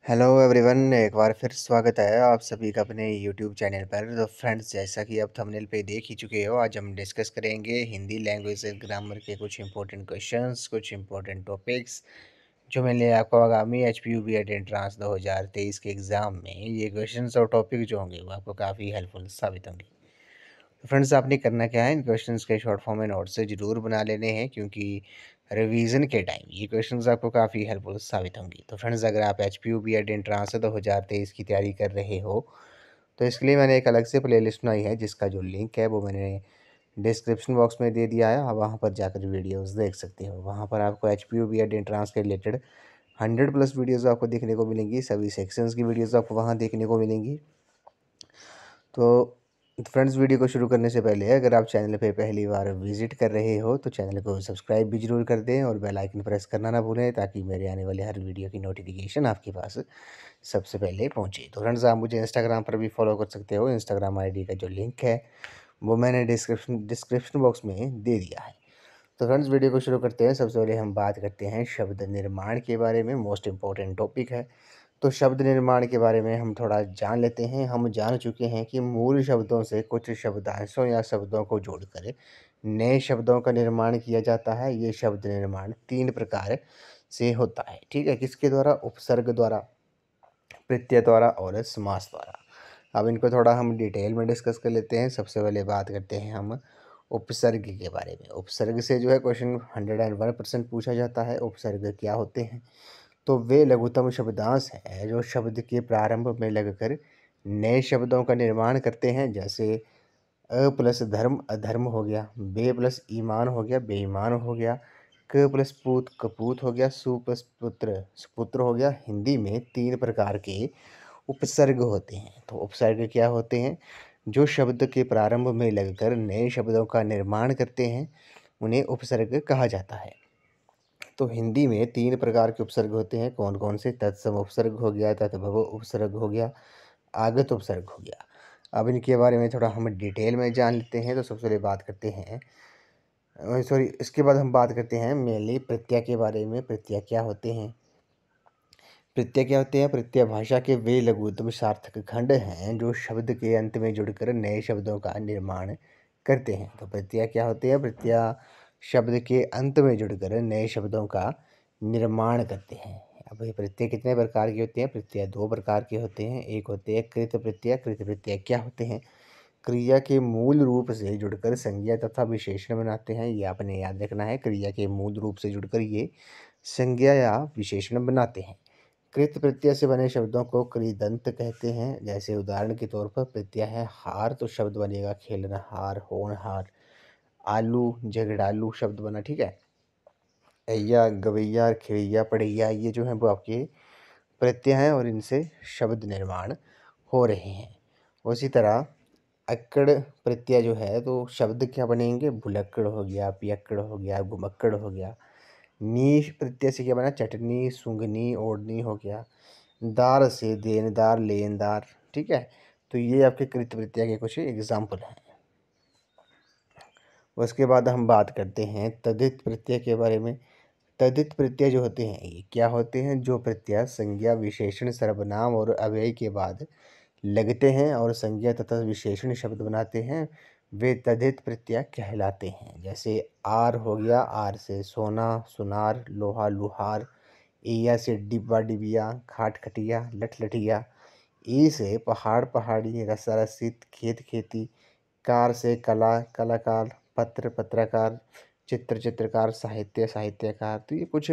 Hello everyone, एक बार फिर स्वागत है आप सभी का अपने यूट्यूब चैनल पर। तो फ्रेंड्स, जैसा कि आप थंबनेल पे देख ही चुके हो, आज हम डिस्कस करेंगे हिंदी लैंग्वेज एंड ग्रामर के कुछ इंपॉर्टेंट क्वेश्चंस, कुछ इंपॉर्टेंट टॉपिक्स जो मैंने आपको आगामी H P U B Ed entrance 2023 के एग्ज़ाम में ये क्वेश्चंस और टॉपिक जो होंगे वो आपको काफ़ी हेल्पफुल साबित होंगे। तो फ्रेंड्स, आपने करना क्या है, इन क्वेश्चंस के शॉर्ट फॉर्म में नोट से ज़रूर बना लेने हैं, क्योंकि रिवीजन के टाइम ये क्वेश्चंस आपको काफ़ी हेल्पफुल साबित होंगी। तो फ्रेंड्स, अगर आप H P U B Ed entrance 2023 की तैयारी कर रहे हो तो इसके लिए मैंने एक अलग से प्लेलिस्ट बनाई है, जिसका जो लिंक है वो मैंने डिस्क्रिप्शन बॉक्स में दे दिया है। आप वहाँ पर जाकर वीडियोस देख सकते हो। वहाँ पर आपको H P U B Ed entrance के रिलेटेड 100+ वीडियोस आपको देखने को मिलेंगी। सभी सेक्शंस की वीडियोस आपको वहाँ देखने को मिलेंगी। तो फ्रेंड्स, वीडियो को शुरू करने से पहले अगर आप चैनल पे पहली बार विजिट कर रहे हो तो चैनल को सब्सक्राइब भी जरूर कर दें और बेल आइकन प्रेस करना ना भूलें, ताकि मेरे आने वाले हर वीडियो की नोटिफिकेशन आपके पास सबसे पहले पहुंचे। तो फ्रेंड्स, आप मुझे इंस्टाग्राम पर भी फॉलो कर सकते हो। इंस्टाग्राम आईडी का जो लिंक है वो मैंने डिस्क्रिप्शन बॉक्स में दे दिया है। तो फ्रेंड्स, वीडियो को शुरू करते हैं। सबसे पहले हम बात करते हैं शब्द निर्माण के बारे में। मोस्ट इम्पोर्टेंट टॉपिक है। तो शब्द निर्माण के बारे में हम थोड़ा जान लेते हैं। हम जान चुके हैं कि मूल शब्दों से कुछ शब्दांशों या शब्दों को जोड़कर नए शब्दों का निर्माण किया जाता है। ये शब्द निर्माण 3 प्रकार से होता है। ठीक है, किसके द्वारा? उपसर्ग द्वारा, प्रत्यय द्वारा और समास द्वारा। अब इनको थोड़ा हम डिटेल में डिस्कस कर लेते हैं। सबसे पहले बात करते हैं हम उपसर्ग के बारे में। उपसर्ग से जो है क्वेश्चन 101% पूछा जाता है। उपसर्ग क्या होते हैं? तो वे लघुतम शब्दांश हैं जो शब्द के प्रारंभ में लगकर नए शब्दों का निर्माण करते हैं। जैसे अ प्लस धर्म अधर्म हो गया, बे प्लस ईमान हो गया बेईमान हो गया, क प्लस पूत कपूत हो गया, सु प्लस पुत्र सुपुत्र हो गया। हिंदी में 3 प्रकार के उपसर्ग होते हैं। तो उपसर्ग क्या होते हैं? जो शब्द के प्रारंभ में लगकर नए शब्दों का निर्माण करते हैं, उन्हें उपसर्ग कहा जाता है। तो हिंदी में 3 प्रकार के उपसर्ग होते हैं। कौन कौन से? तत्सम उपसर्ग हो गया, तत्भव उपसर्ग हो गया, आगत उपसर्ग हो गया। अब इनके बारे में थोड़ा हम डिटेल में जान लेते हैं। तो सबसे पहले बात करते हैं, सॉरी, इसके बाद हम बात करते हैं मेनली प्रत्यय के बारे में। प्रत्यय क्या होते हैं? प्रत्यय क्या होते हैं? प्रत्यय भाषा के वे लघुतम सार्थक खंड हैं जो शब्द के अंत में जुड़कर नए शब्दों का निर्माण करते हैं। तो प्रत्यय क्या होते हैं? प्रत्यय शब्द के अंत में जुड़कर नए शब्दों का निर्माण करते हैं। अब ये प्रत्यय कितने प्रकार के होते हैं? प्रत्यय 2 प्रकार के होते हैं। एक होते हैं कृत प्रत्यय। कृत प्रत्यय क्या होते हैं? क्रिया के मूल रूप से जुड़कर संज्ञा तथा विशेषण बनाते हैं। ये आपने याद रखना है। क्रिया के मूल रूप से जुड़कर ये संज्ञा या विशेषण बनाते हैं। कृत प्रत्यय से बने शब्दों को कृदंत कहते हैं। जैसे उदाहरण के तौर पर प्रत्यय है हार, तो शब्द बनेगा खेलनहार, होनहार। आलू, झगड़ालू शब्द बना। ठीक है। अय्या, गवैया, खिवैया, पढ़ैया, ये जो है वो आपके प्रत्यय हैं और इनसे शब्द निर्माण हो रहे हैं। उसी तरह अक्कड़ प्रत्यय जो है तो शब्द क्या बनेंगे? भुलक्कड़ हो गया, पियक्कड़ हो गया, घुमक्कड़ हो गया। नी प्रत्यय से क्या बना? चटनी, सूंघनी, ओढ़नी हो गया। दार से देनदार, लेनदार। ठीक है। तो ये आपके कृत प्रत्यय के कुछ एग्जाम्पल हैं। उसके बाद हम बात करते हैं तद्धित प्रत्यय के बारे में। तद्धित प्रत्यय जो होते हैं ये क्या होते हैं? जो प्रत्यय संज्ञा, विशेषण, सर्वनाम और अव्यय के बाद लगते हैं और संज्ञा तथा विशेषण शब्द बनाते हैं, वे तद्धित प्रत्यय कहलाते हैं। जैसे आर हो गया, आर से सोना, सुनार, लोहा, लुहार। ईया से डिब्बा, डिबिया, खाट, खटिया, लठ, लठिया। ई से पहाड़, पहाड़ी, रस्सा, रस्सी, खेत, खेती। कार से कला, कलाकार, पत्र, पत्रकार, चित्र, चित्रकार, साहित्य, साहित्यकार। तो ये कुछ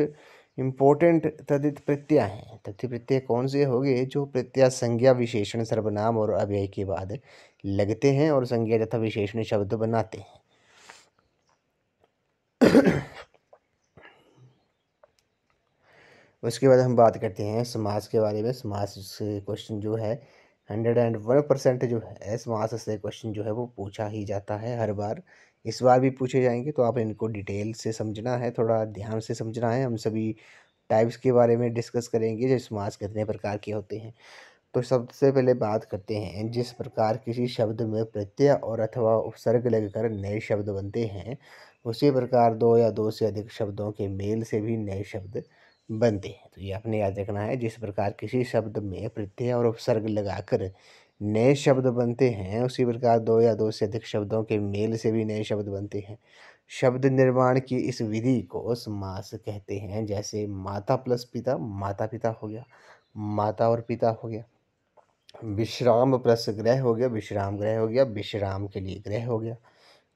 इम्पोर्टेंट तद्धित प्रत्यय हैं। तद्धित प्रत्यय कौन से हो गए? जो प्रत्यय संज्ञा, विशेषण, सर्वनाम और अव्यय के बाद लगते हैं और संज्ञा तथा विशेषण शब्द बनाते हैं। उसके बाद हम बात करते हैं समास के बारे में। समास से क्वेश्चन जो है 101% जो है समास से क्वेश्चन जो है वो पूछा ही जाता है हर बार। इस बार भी पूछे जाएंगे, तो आप इनको डिटेल से समझना है, थोड़ा ध्यान से समझना है। हम सभी टाइप्स के बारे में डिस्कस करेंगे, जो समास कितने प्रकार के होते हैं। तो सबसे पहले बात करते हैं, जिस प्रकार किसी शब्द में प्रत्यय और अथवा उपसर्ग लगकर नए शब्द बनते हैं, उसी प्रकार दो या दो से अधिक शब्दों के मेल से भी नए शब्द बनते हैं। तो ये आपने याद रखना है। जिस प्रकार किसी शब्द में प्रत्यय और उपसर्ग लगाकर नए शब्द बनते हैं, उसी प्रकार दो या दो से अधिक शब्दों के मेल से भी नए शब्द बनते हैं। शब्द निर्माण की इस विधि को समास कहते हैं। जैसे माता प्लस पिता, माता पिता हो गया, माता और पिता हो गया। विश्राम प्लस ग्रह हो गया, विश्राम ग्रह हो गया, विश्राम के लिए ग्रह हो गया।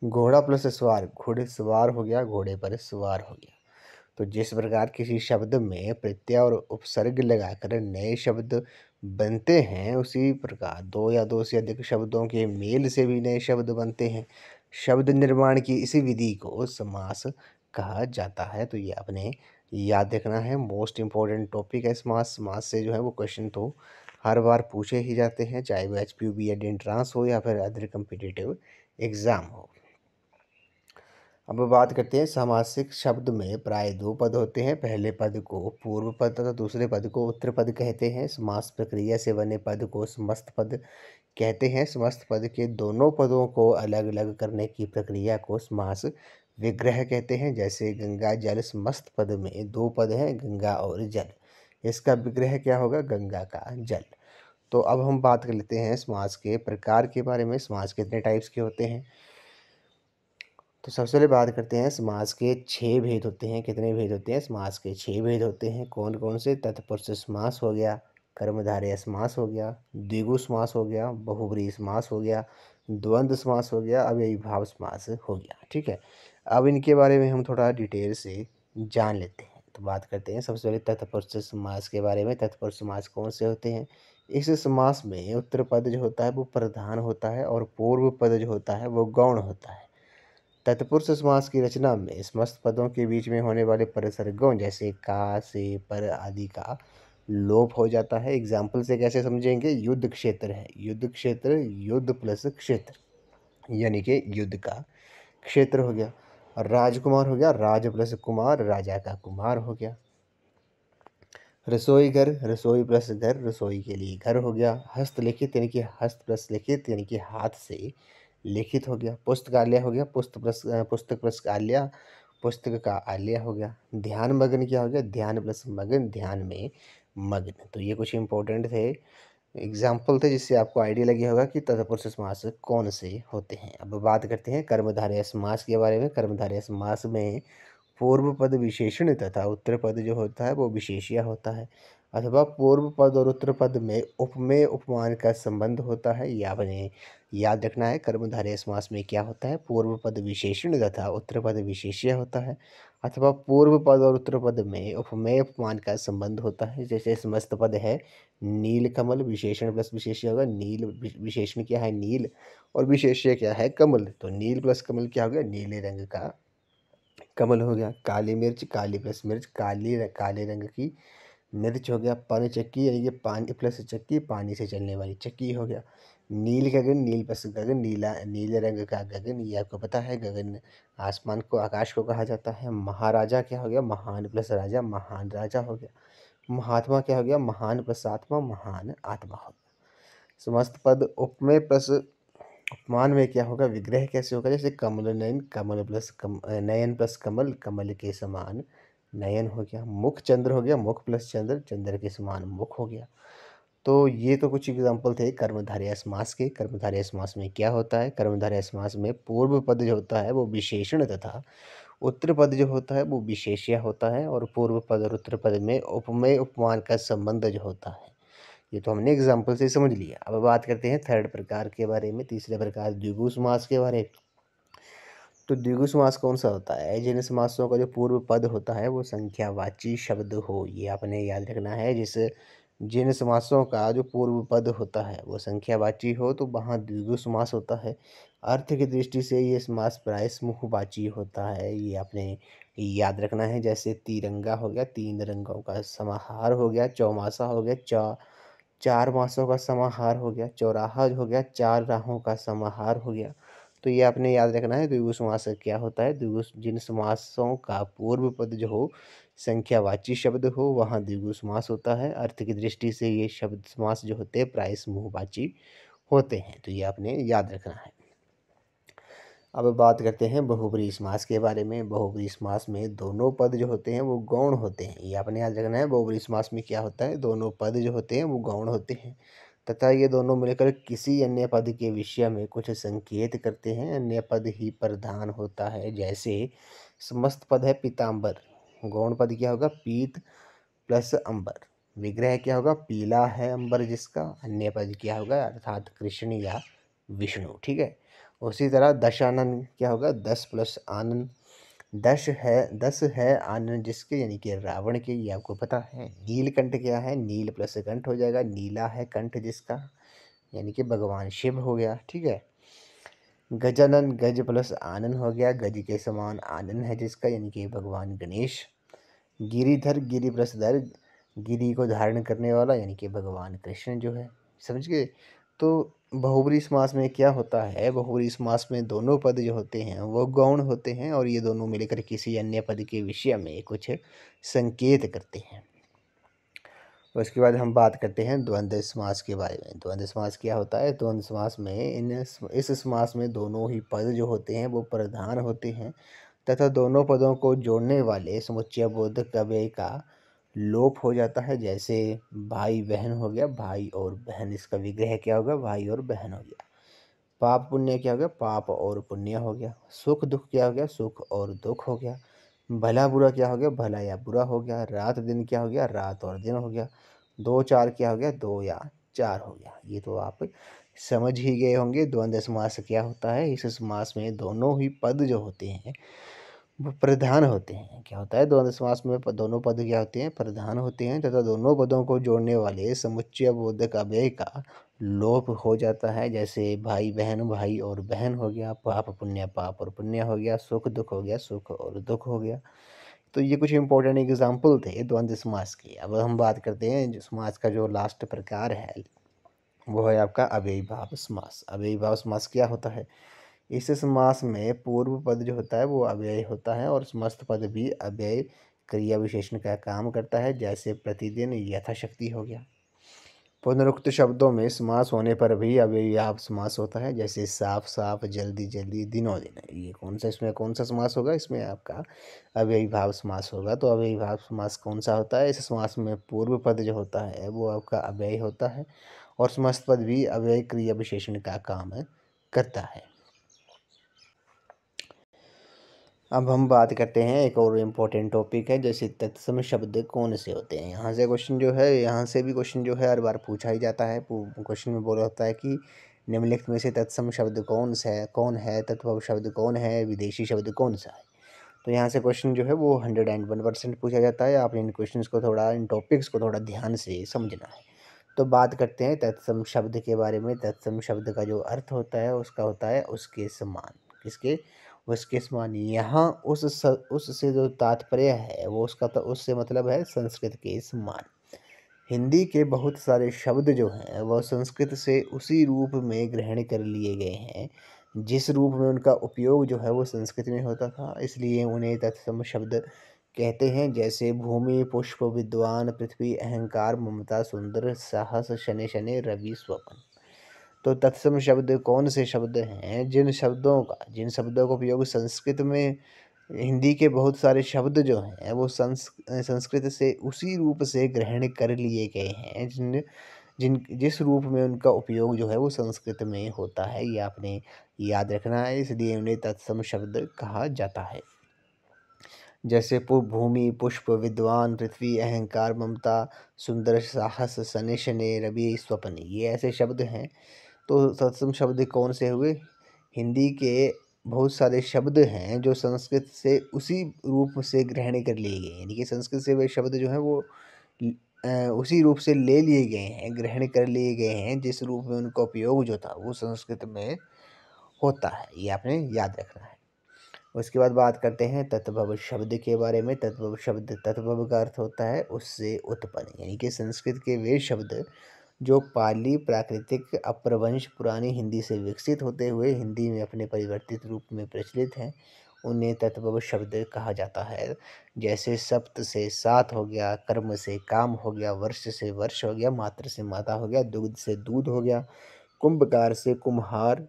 घोड़ा प्लस सवार, घोड़े सवार हो गया, घोड़े पर सवार हो गया। तो जिस प्रकार किसी शब्द में प्रत्यय और उपसर्ग लगाकर नए शब्द बनते हैं, उसी प्रकार दो या दो से अधिक शब्दों के मेल से भी नए शब्द बनते हैं। शब्द निर्माण की इसी विधि को समास कहा जाता है। तो ये आपने याद रखना है। मोस्ट इम्पोर्टेंट टॉपिक है समास। समास से जो है वो क्वेश्चन तो हर बार पूछे ही जाते हैं, चाहे वो HPU BEd एंट्रांस हो या फिर अदर कम्पिटिटिव एग्ज़ाम हो। अब बात करते हैं सामासिक शब्द में प्राय दो पद होते हैं। पहले पद को पूर्व पद तथा दूसरे पद को उत्तर पद कहते हैं। समास प्रक्रिया से बने पद को समस्त पद कहते हैं। समस्त पद के दोनों पदों को अलग अलग करने की प्रक्रिया को समास विग्रह कहते हैं। जैसे गंगा जल, समस्त पद में दो पद हैं, गंगा और जल। इसका विग्रह क्या होगा? गंगा का जल। तो अब हम बात कर लेते हैं समास के प्रकार के बारे में। समास कितने टाइप्स के होते हैं? तो सबसे पहले बात करते हैं समास के 6 भेद होते हैं। कितने भेद होते हैं? समास के 6 भेद होते हैं। कौन कौन से? तत्पुरुष समास हो गया, कर्मधारय समास हो गया, द्विगु समास हो गया, बहुब्रीहि समास हो गया, द्वंद्व समास हो गया, अव्ययीभाव समास हो गया। ठीक है, अब इनके बारे में हम थोड़ा डिटेल से जान लेते हैं। तो बात करते हैं सबसे पहले तत्पुरुष समास के बारे में। तत्पुरुष समास कौन से होते हैं? इस समास में उत्तर पद जो होता है वो प्रधान होता है और पूर्व पद जो होता है वो गौण होता है। तत्पुरुष समास की रचना में समस्त पदों के बीच में होने वाले परिसर्गों जैसे का, से, पर आदि का लोप हो जाता है। एग्जाम्पल से कैसे समझेंगे? युद्ध क्षेत्र है, युद्ध क्षेत्र, युद्ध प्लस क्षेत्र यानी कि युद्ध का क्षेत्र हो गया। और राजकुमार हो गया, राज प्लस कुमार, राजा का कुमार हो गया। रसोई घर, रसोई प्लस घर, रसोई के लिए घर हो गया। हस्तलिखित यानी कि हस्त प्लस लिखित यानी कि हाथ से लिखित हो गया। पुस्तकालय हो गया, पुस्तक प्लस आलय, पुस्तक का आलय हो गया। ध्यान मग्न क्या हो गया? ध्यान प्लस मग्न, ध्यान में मग्न। तो ये कुछ इंपॉर्टेंट थे, एग्जाम्पल थे, जिससे आपको आइडिया लगे होगा कि तत्पुरुष समास कौन से होते हैं। अब बात करते हैं कर्मधारय समास के बारे में। कर्मधारय समास में पूर्व पद विशेषण तथा उत्तर पद जो होता है वो विशेष्य होता है। अथवा पूर्व पद और उत्तर पद में उपमेय उपमान का संबंध होता है। यह आपने याद रखना है। कर्मधारय समास में क्या होता है? पूर्व पद विशेषण तथा उत्तर पद विशेष्य होता है। अथवा पूर्व पद और उत्तर पद में उपमेय उपमान का संबंध होता है। जैसे समस्त पद है नील कमल, विशेषण प्लस विशेष्य होगा। नील विशेषण क्या है? नील, और विशेष्य क्या है? कमल। तो नील प्लस कमल क्या हो गया? नीले रंग का कमल हो गया। काली मिर्च, काली प्लस मिर्च, काले रंग की मिर्च हो गया। पानी चक्की यानी कि पानी प्लस चक्की, पानी से चलने वाली चक्की हो गया। नील गगन, नील प्लस गगन, नीला नीले रंग का गगन, ये आपको पता है गगन आसमान को, आकाश को कहा जाता है। महाराजा क्या हो गया? महान प्लस राजा, महान राजा हो गया। महात्मा क्या हो गया? महान प्लस आत्मा, महान आत्मा हो गया। समस्त पद उपमेय प्लस उपमान में क्या होगा? विग्रह कैसे होगा? जैसे कमल नयन, कमल प्लस नयन प्लस कमल, कमल के समान नयन हो गया। मुख चंद्र हो गया, मुख प्लस चंद्र, चंद्र के समान मुख हो गया। तो ये तो कुछ एग्जाम्पल थे कर्मधारय समास के। कर्मधारय समास में क्या होता है? कर्मधारय समास में पूर्व पद जो होता है वो विशेषण तथा उत्तर पद जो होता है वो विशेष्य होता है। और पूर्व पद और उत्तर पद में उपमेय उपमान का संबंध जो होता है, ये तो हमने एग्जाम्पल से समझ लिया। अब बात करते हैं थर्ड प्रकार के बारे में, तीसरे प्रकार द्विगु समास के बारे में। तो द्विगु समास कौन सा होता है? जिन समासों का जो पूर्व पद होता है वो संख्यावाची शब्द हो, ये आपने याद रखना है। जिन समासों का जो पूर्व पद होता है वो संख्यावाची हो तो वहाँ द्विगु समास होता है। अर्थ की दृष्टि से ये समास प्राय समूहवाची होता है, ये आपने याद रखना है। जैसे तिरंगा हो गया, तीन रंगों का समाहार हो गया। चौमासा हो गया, चार मासों का समाहार हो गया। चौराहा हो गया, चार राहों का समाहार हो गया। तो ये आपने याद रखना है। द्विगु समास क्या होता है? द्विगु जिन समासों का पूर्व पद जो हो संख्यावाची शब्द हो वहाँ द्विगु समास होता है। अर्थ की दृष्टि से ये शब्द समास जो होते हैं प्राय समूहवाची होते हैं। तो ये आपने याद रखना है। अब बात करते हैं बहुब्रीहि समास के बारे में। बहुब्रीहि समास में दोनों पद जो होते हैं वो गौण होते हैं। ये आपने याद रखना है, बहुब्रीहि समास में क्या होता है, दोनों पद जो होते हैं वो गौण होते हैं तथा ये दोनों मिलकर किसी अन्य पद के विषय में कुछ संकेत करते हैं। अन्य पद ही प्रधान होता है। जैसे समस्त पद है पीताम्बर, गौण पद क्या होगा, पीत प्लस अंबर। विग्रह क्या होगा, पीला है अंबर जिसका। अन्य पद क्या होगा, अर्थात कृष्ण या विष्णु। ठीक है। उसी तरह दशानन क्या होगा, 10 प्लस आनंद। 10 है आनंद जिसके, यानी कि रावण के, ये आपको पता है। नीलकंठ क्या है, नील प्लस कंठ हो जाएगा, नीला है कंठ जिसका, यानी कि भगवान शिव हो गया। ठीक है। गजानन, गज प्लस आनंद हो गया, गज के समान आनंद है जिसका, यानी कि भगवान गणेश। गिरिधर, गिरि प्लस धर, गिरि को धारण करने वाला, यानी कि भगवान कृष्ण जो है। समझ गए। तो बहुब्रीहि समास में क्या होता है, बहुब्रीहि समास में दोनों पद जो होते हैं वो गौण होते हैं और ये दोनों मिलकर किसी अन्य पद के विषय में कुछ संकेत करते हैं। उसके बाद हम बात करते हैं द्वंद्व समास के बारे में। द्वंद्व समास क्या होता है, द्वंद्व समास में इस समास में दोनों ही पद जो होते हैं वो प्रधान होते हैं तथा दोनों पदों को जोड़ने वाले समुच्चय बोधक अव्यय का लोप हो जाता है। जैसे भाई बहन हो गया, भाई और बहन, इसका विग्रह क्या होगा, भाई और बहन हो गया। पाप पुण्य क्या हो गया, पाप और पुण्य हो गया। सुख दुख क्या हो गया, सुख और दुख हो गया। भला बुरा क्या हो गया, भला या बुरा हो गया। रात दिन क्या हो गया, रात और दिन हो गया। दो चार क्या हो गया, दो या चार हो गया। ये तो आप समझ ही गए होंगे द्वंद्व समास क्या होता है। इस समास में दोनों ही पद जो होते हैं वो प्रधान होते हैं। क्या होता है, द्वंद्व समास में दोनों पद क्या होते हैं, प्रधान होते हैं तथा दोनों पदों को जोड़ने वाले समुच्चय बोधक अव्यय का लोप हो जाता है। जैसे भाई बहन, भाई और बहन हो गया। पाप पुण्य, पाप और पुण्य हो गया। सुख दुख हो गया, सुख और दुख हो गया। तो ये कुछ इंपॉर्टेंट एग्जाम्पल थे द्वंद्व समास के। अब हम बात करते हैं जो समास का जो लास्ट प्रकार है वो है आपका अव्ययीभाव समास। अव्ययीभाव समास क्या होता है, इस समास में पूर्व पद जो होता है वो अव्यय होता है और समस्त पद भी अव्यय क्रिया विशेषण का काम करता है। जैसे प्रतिदिन, यथाशक्ति हो गया। पुनरुक्त शब्दों में समास होने पर भी अव्ययीभाव समास होता है। जैसे साफ साफ, जल्दी जल्दी, दिनों दिन। ये कौन सा, इसमें कौन सा समास होगा, इसमें आपका अव्ययीभाव समास होगा। तो अव्ययीभाव समास कौन सा होता है, इस समास में पूर्व पद जो होता है वो आपका अव्यय होता है और समस्त पद भी अव्यय क्रिया विशेषण का काम करता है। अब हम बात करते हैं एक और इम्पोर्टेंट टॉपिक है, जैसे तत्सम शब्द कौन से होते हैं। यहाँ से क्वेश्चन जो है, यहाँ से भी क्वेश्चन जो है हर बार पूछा ही जाता है। क्वेश्चन में बोला होता है कि निम्नलिखित में से तत्सम शब्द कौन है, तत्भव शब्द कौन है, विदेशी शब्द कौन सा है। तो यहाँ से क्वेश्चन जो है वो 101% पूछा जाता है। आप इन क्वेश्चंस को थोड़ा, इन टॉपिक्स को थोड़ा ध्यान से समझना है। तो बात करते हैं तत्सम शब्द के बारे में। तत्सम शब्द का जो अर्थ होता है उसका होता है उसके समान। किसके, उसके समान। यहाँ उससे जो तात्पर्य है वो उसका, तो उससे मतलब है संस्कृत के समान। हिंदी के बहुत सारे शब्द जो हैं वह संस्कृत से उसी रूप में ग्रहण कर लिए गए हैं जिस रूप में उनका उपयोग जो है वो संस्कृत में होता था, इसलिए उन्हें तत्सम शब्द कहते हैं। जैसे भूमि, पुष्प, विद्वान, पृथ्वी, अहंकार, ममता, सुंदर, साहस, शनि शनि, रवि, स्वपन। तो तत्सम शब्द कौन से शब्द हैं, जिन शब्दों का उपयोग संस्कृत में, हिंदी के बहुत सारे शब्द जो हैं वो संस्कृत से उसी रूप से ग्रहण कर लिए गए हैं जिस रूप में उनका उपयोग जो है वो संस्कृत में होता है। ये आपने याद रखना है, इसलिए उन्हें तत्सम शब्द कहा जाता है। जैसे भूमि, पुष्प, विद्वान, पृथ्वी, अहंकार, ममता, सुंदर, साहस, शनि शनि, रवि, स्वप्न, ये ऐसे शब्द हैं। तो तत्सम शब्द कौन से हुए, हिंदी के बहुत सारे शब्द हैं जो संस्कृत से उसी रूप से ग्रहण कर लिए गए हैं, यानी कि संस्कृत से वे शब्द जो हैं वो उसी रूप से ले लिए गए हैं, ग्रहण कर लिए गए हैं जिस रूप में उनका उपयोग जो था वो संस्कृत में होता है। ये आपने याद रखना है। उसके बाद बात करते हैं तत्भव शब्द के बारे में। तत्भव का अर्थ होता है उससे उत्पन्न, यानी कि संस्कृत के वे शब्द जो पाली, प्राकृतिक, अपभ्रंश, पुरानी हिंदी से विकसित होते हुए हिंदी में अपने परिवर्तित रूप में प्रचलित हैं, उन्हें तत्भव शब्द कहा जाता है। जैसे सप्त से सात हो गया, कर्म से काम हो गया, वर्ष से वर्ष हो गया, मात्र से माता हो गया, दुग्ध से दूध हो गया, कुंभकार से कुम्हार,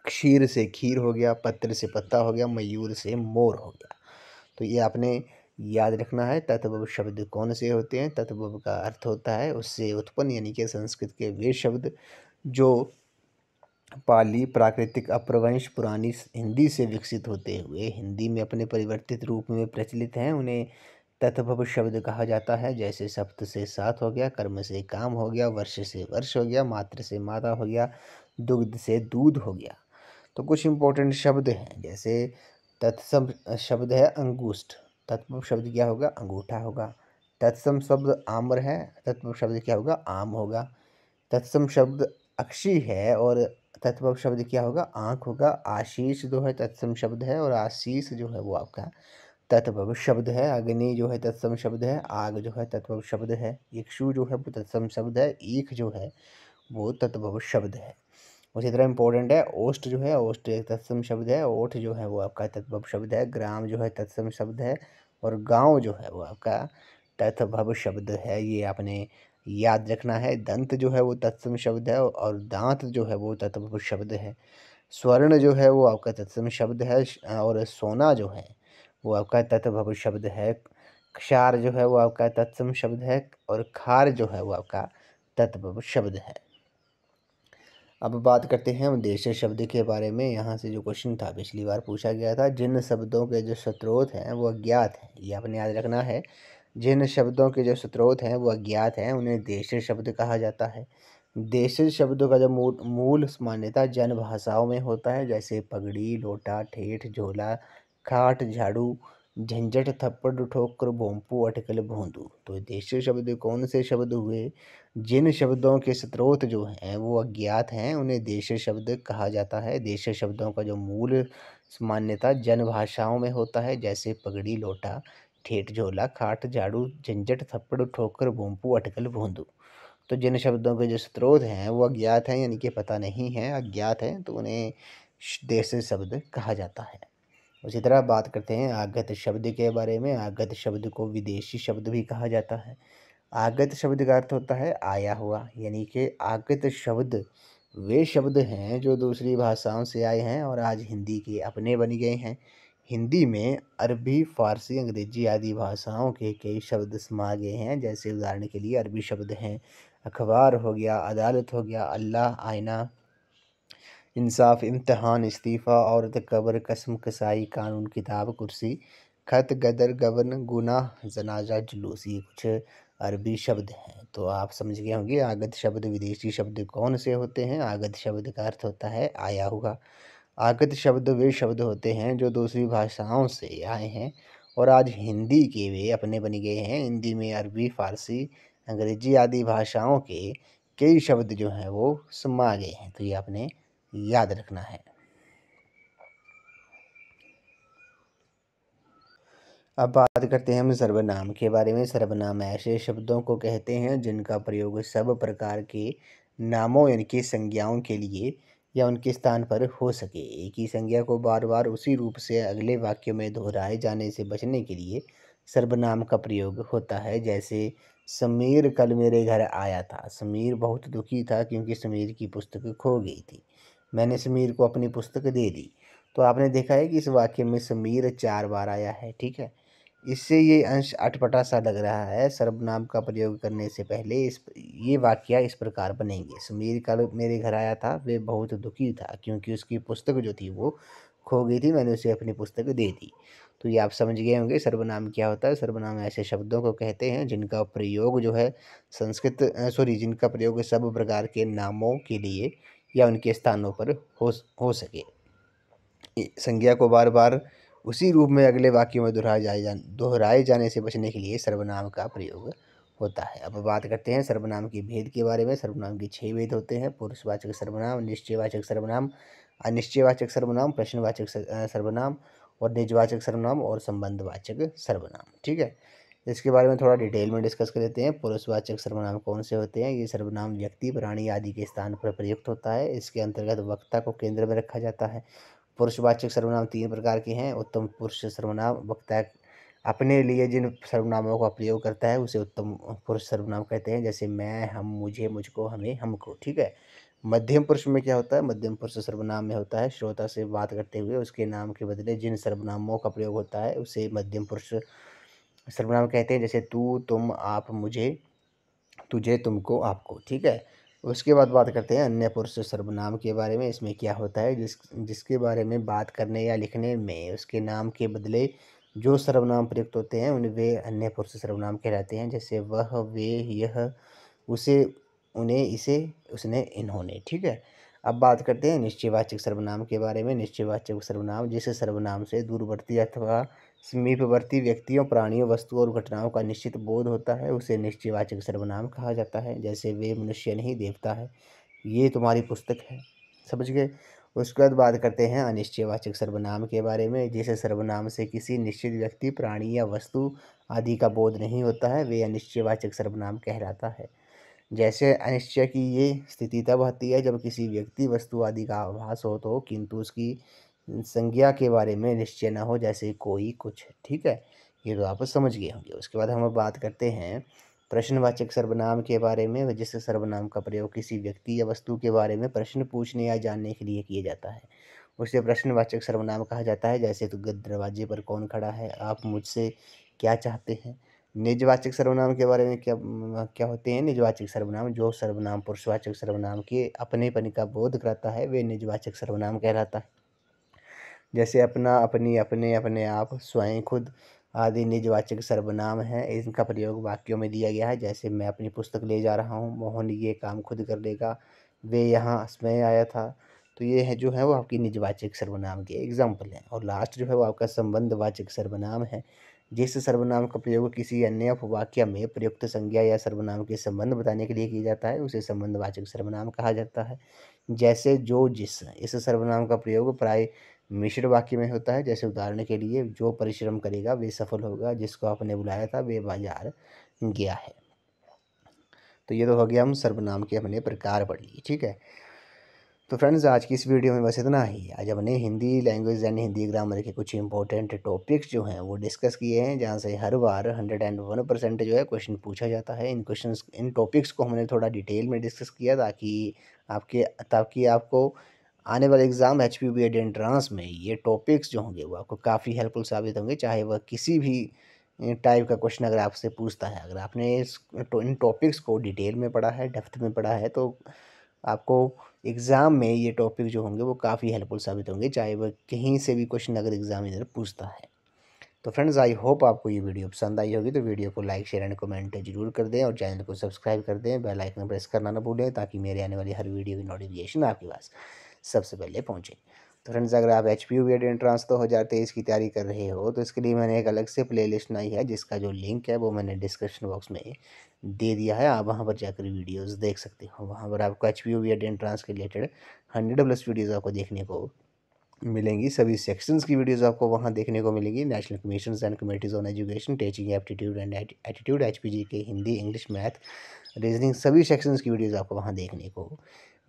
क्षीर से खीर हो गया, पत्र से पत्ता हो गया, मयूर से मोर हो गया। तो ये आपने याद रखना है। तत्भव शब्द कौन से होते हैं? तत्भव का अर्थ होता है उससे उत्पन्न, यानी कि संस्कृत के वे शब्द जो पाली, प्राकृतिक, अपभ्रंश, पुरानी हिंदी से विकसित होते हुए हिंदी में अपने परिवर्तित रूप में प्रचलित हैं, उन्हें तत्भव शब्द कहा जाता है। जैसे सप्त से सात हो गया, कर्म से काम हो गया, वर्ष से वर्ष हो गया, मात्र से माता हो गया, दुग्ध से दूध हो गया। तो कुछ इंपॉर्टेंट शब्द हैं, जैसे तत्सम शब्द है अंगूष्ठ, तत्पुरुष शब्द क्या होगा? अंगूठा होगा। तत्सम शब्द आम्र है, तत्पुरुष शब्द क्या होगा? आम होगा। तत्सम शब्द अक्षी है और तत्पुरुष शब्द क्या होगा? आँख होगा। आशीष जो है तत्सम शब्द है और आशीष जो है वो आपका तत्भव शब्द है। अग्नि जो है तत्सम शब्द है, आग जो है तत्भव शब्द है। इक्षु जो है वो तत्सम शब्द है, ईख जो है वो तत्भव शब्द है। उसी तरह इंपॉर्टेंट है ओष्ठ जो है, ओष्ठ एक तत्सम शब्द है, ओठ जो है वो आपका तत्भव शब्द है। ग्राम जो है तत्सम शब्द है और गांव जो है वो आपका तत्भव शब्द है। ये आपने याद रखना है। दंत जो है वो तत्सम शब्द है और दांत जो है वो तत्भव शब्द है। स्वर्ण जो है वो आपका तत्सम शब्द है और सोना जो है वो आपका तत्भव शब्द है। क्षार जो है वो आपका तत्सम शब्द है और खार जो है वो आपका तत्भव शब्द है। अब बात करते हैं उद्देश्य शब्द के बारे में। यहाँ से जो क्वेश्चन था पिछली बार पूछा गया था, जिन शब्दों के जो स्रोत हैं वो अज्ञात हैं, ये आपने याद रखना है। जिन शब्दों के जो स्रोत हैं वो अज्ञात हैं उन्हें देशीय शब्द कहा जाता है। देशीय शब्दों का जो मूल मान्यता जन भाषाओं में होता है, जैसे पगड़ी, लोटा, ठेठ, झोला, खाट, झाड़ू, झंझट, थप्पड़, ठोकर, भोंपू, अटकल, भोंदू। तो देशीय शब्द कौन से शब्द हुए? जिन शब्दों के स्रोत जो हैं वो अज्ञात हैं उन्हें देशीय शब्द कहा जाता है। देशीय शब्दों का जो मूल मान्यता जन भाषाओं में होता है, जैसे पगड़ी, लोटा, ठेठ, झोला, खाट, झाड़ू, झंझट, थप्पड़, ठोकर, भोंपू, अटकल, भोंदू। तो जिन शब्दों के जो स्रोत हैं वो अज्ञात हैं, यानी कि पता नहीं है, अज्ञात हैं, तो उन्हें देशीय शब्द कहा जाता है। उसी तरह बात करते हैं आगत शब्द के बारे में। आगत शब्द को विदेशी शब्द भी कहा जाता है। आगत शब्द का अर्थ होता है आया हुआ, यानी कि आगत शब्द वे शब्द हैं जो दूसरी भाषाओं से आए हैं और आज हिंदी के अपने बन गए हैं। हिंदी में अरबी, फारसी, अंग्रेजी आदि भाषाओं के कई शब्द समा गए हैं। जैसे उदाहरण के लिए अरबी शब्द हैं अखबार हो गया, अदालत हो गया, अल्लाह, आईना, इंसाफ, इम्तिहान, इस्तीफ़ा, औरत, कब्र, कसम, कसाई, कानून, किताब, कुर्सी, खत, गदर, गबन, गुनाह, जनाजा, जुलूस। ये कुछ अरबी शब्द हैं। तो आप समझ गए होंगे आगत शब्द विदेशी शब्द कौन से होते हैं। आगत शब्द का अर्थ होता है आया हुआ। आगत शब्द वे शब्द होते हैं जो दूसरी भाषाओं से आए हैं और आज हिंदी के वे अपने बन गए हैं। हिंदी में अरबी, फारसी, अंग्रेजी आदि भाषाओं के कई शब्द जो हैं वो समा गए हैं। तो ये आपने याद रखना है। अब बात करते हैं हम सर्वनाम के बारे में। सर्वनाम ऐसे शब्दों को कहते हैं जिनका प्रयोग सब प्रकार के नामों यानी कि संज्ञाओं के लिए या उनके स्थान पर हो सके। एक ही संज्ञा को बार बार उसी रूप से अगले वाक्य में दोहराए जाने से बचने के लिए सर्वनाम का प्रयोग होता है। जैसे समीर कल मेरे घर आया था। समीर बहुत दुखी था क्योंकि समीर की पुस्तक खो गई थी। मैंने समीर को अपनी पुस्तक दे दी। तो आपने देखा है कि इस वाक्य में समीर 4 बार आया है, ठीक है। इससे ये अंश अटपटा सा लग रहा है। सर्वनाम का प्रयोग करने से पहले ये वाक्य इस प्रकार बनेंगे। समीर कल मेरे घर आया था, वे बहुत दुखी था क्योंकि उसकी पुस्तक जो थी वो खो गई थी, मैंने उसे अपनी पुस्तक दे दी। तो ये आप समझ गए होंगे सर्वनाम क्या होता है। सर्वनाम ऐसे शब्दों को कहते हैं जिनका प्रयोग जो है जिनका प्रयोग सब प्रकार के नामों के लिए या उनके स्थानों पर हो सके। संज्ञा को बार बार उसी रूप में अगले वाक्यों में दोहराए जाने से बचने के लिए सर्वनाम का प्रयोग होता है। अब बात करते हैं सर्वनाम के भेद के बारे में। सर्वनाम के 6 भेद होते हैं। पुरुषवाचक सर्वनाम, निश्चयवाचक सर्वनाम, अनिश्चयवाचक सर्वनाम, प्रश्नवाचक सर्वनाम और निजवाचक सर्वनाम और संबंधवाचक सर्वनाम, ठीक है। इसके बारे में थोड़ा डिटेल में डिस्कस कर लेते हैं। पुरुषवाचक सर्वनाम कौन से होते हैं? ये सर्वनाम व्यक्ति, प्राणी आदि के स्थान पर प्रयुक्त होता है। इसके अंतर्गत वक्ता को केंद्र में रखा जाता है। पुरुषवाचक सर्वनाम 3 प्रकार के हैं। उत्तम पुरुष सर्वनाम, वक्ता अपने लिए जिन सर्वनामों का प्रयोग करता है उसे उत्तम पुरुष सर्वनाम कहते हैं। जैसे मैं, हम, मुझे, मुझको, हमें, हमको, ठीक है। मध्यम पुरुष में क्या होता है? मध्यम पुरुष सर्वनाम में होता है श्रोता से बात करते हुए उसके नाम के बदले जिन सर्वनामों का प्रयोग होता है उसे मध्यम पुरुष सर्वनाम कहते हैं। जैसे तू, तुम, आप, मुझे, तुझे, तुमको, आपको, ठीक है। उसके बाद बात करते हैं अन्य पुरुष सर्वनाम के बारे में। इसमें क्या होता है? जिसके बारे में बात करने या लिखने में उसके नाम के बदले जो सर्वनाम प्रयुक्त होते हैं उन्हें वे अन्य पुरुष सर्वनाम कहलाते हैं। जैसे वह, वे, यह, उसे, उन्हें, इसे, उसने, इन्होंने, ठीक है। अब बात करते हैं निश्चयवाचक सर्वनाम के बारे में। निश्चयवाचक सर्वनाम जिस सर्वनाम से दूरवर्ती अथवा समीपवर्ती व्यक्तियों, प्राणियों, वस्तुओं और घटनाओं का निश्चित बोध होता है उसे निश्चयवाचक सर्वनाम कहा जाता है। जैसे वे मनुष्य नहीं देवता है, ये तुम्हारी पुस्तक है, समझ गए। उसके बाद बात करते हैं अनिश्चयवाचक सर्वनाम के बारे में। जिस सर्वनाम से किसी निश्चित व्यक्ति, प्राणी या वस्तु आदि का बोध नहीं होता है वे अनिश्चयवाचक सर्वनाम कहलाता है। जैसे अनिश्चय की ये स्थिति तब आती है जब किसी व्यक्ति, वस्तु आदि का आभास हो तो किंतु उसकी संज्ञा के बारे में निश्चय न हो, जैसे कोई, कुछ, ठीक है। ये तो आप समझ गए होंगे। उसके बाद हम बात करते हैं प्रश्नवाचक सर्वनाम के बारे में। जिस सर्वनाम का प्रयोग किसी व्यक्ति या वस्तु के बारे में प्रश्न पूछने या जानने के लिए किया जाता है उसे प्रश्नवाचक सर्वनाम कहा जाता है। जैसे तो दरवाजे पर कौन खड़ा है, आप मुझसे क्या चाहते हैं। निजवाचक सर्वनाम के बारे में क्या होते हैं? निजवाचक सर्वनाम जो सर्वनाम पुरुषवाचक सर्वनाम के अपनेपन का बोध कराता है वे निजवाचक सर्वनाम कहलाता है। जैसे अपना, अपनी, अपने, अपने आप, स्वयं, खुद आदि निजवाचक सर्वनाम हैं। इनका प्रयोग वाक्यों में दिया गया है। जैसे मैं अपनी पुस्तक ले जा रहा हूँ, मोहन ये काम खुद कर लेगा, वे यहाँ समय आया था। तो ये है जो है वो आपकी निजवाचक सर्वनाम के एग्जाम्पल हैं। और लास्ट जो है वो आपका संबंधवाचक सर्वनाम है। जिस सर्वनाम का प्रयोग किसी अन्य वाक्य में प्रयुक्त संज्ञा या सर्वनाम के संबंध बताने के लिए किया जाता है उसे संबंधवाचक सर्वनाम कहा जाता है। जैसे जो, जिस, इस सर्वनाम का प्रयोग प्राय मिश्र वाक्य में होता है। जैसे उदाहरण के लिए जो परिश्रम करेगा वे सफल होगा, जिसको आपने बुलाया था वे बाजार गया है। तो ये तो हो गया हम सर्वनाम के हमने प्रकार पढ़ लिए, ठीक है। तो फ्रेंड्स आज की इस वीडियो में बस इतना ही। आज हमने Hindi language and Hindi grammar के कुछ इंपॉर्टेंट टॉपिक्स जो हैं वो डिस्कस किए हैं, जहाँ से हर बार 101% जो है क्वेश्चन पूछा जाता है। इन टॉपिक्स को हमने थोड़ा डिटेल में डिस्कस किया ताकि आपको आने वाले एग्ज़ाम HPB एंट्रांस में ये टॉपिक्स जो होंगे वो आपको काफ़ी हेल्पफुल साबित होंगे। चाहे वह किसी भी टाइप का क्वेश्चन अगर आपसे पूछता है, अगर आपने इन टॉपिक्स को डिटेल में पढ़ा है, डेप्थ में पढ़ा है, तो आपको एग्ज़ाम में ये टॉपिक जो होंगे वो काफ़ी हेल्पफुल साबित होंगे, चाहे वह कहीं से भी क्वेश्चन अगर एग्जामिनर पूछता है। तो फ्रेंड्स आई होप आपको ये वीडियो पसंद आई होगी। तो वीडियो को लाइक, शेयर एंड कमेंट जरूर कर दें और चैनल को सब्सक्राइब कर दें, बेल आइकन प्रेस करना ना भूलें ताकि मेरे आने वाली हर वीडियो की नोटिफिकेशन आपके पास सबसे पहले पहुँचे। तो फ्रेंड्स अगर आप HPU एंट्रांस 2023 की तैयारी कर रहे हो तो इसके लिए मैंने एक अलग से प्लेलिस्ट बनाई है जिसका जो लिंक है वो मैंने डिस्क्रिप्शन बॉक्स में दे दिया है। आप वहाँ पर जाकर वीडियोस देख सकते हो। वहाँ पर आपको HPU एंट्रांस के रिलेटेड 100+ वीडियोज़ आपको देखने को मिलेंगी। सभी सेक्शंस की वीडियोस आपको वहाँ देखने को मिलेंगी। National commissions and committees on education, teaching aptitude and attitude, HPG के हिंदी, इंग्लिश, मैथ, रीजनिंग सभी सेक्शंस की वीडियोस आपको वहाँ देखने को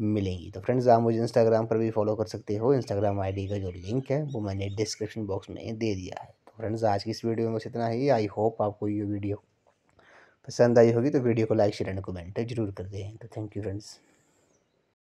मिलेंगी। तो फ्रेंड्स आप मुझे इंस्टाग्राम पर भी फॉलो कर सकते हो। इंस्टाग्राम ID का जो लिंक है वो मैंने डिस्क्रिप्शन बॉक्स में दे दिया है। तो फ्रेंड्स आज की इस वीडियो में बस इतना ही। आई होप आपको ये वीडियो पसंद आई होगी। तो वीडियो को लाइक, शेयर एंड कमेंट जरूर कर दें। तो थैंक यू फ्रेंड्स।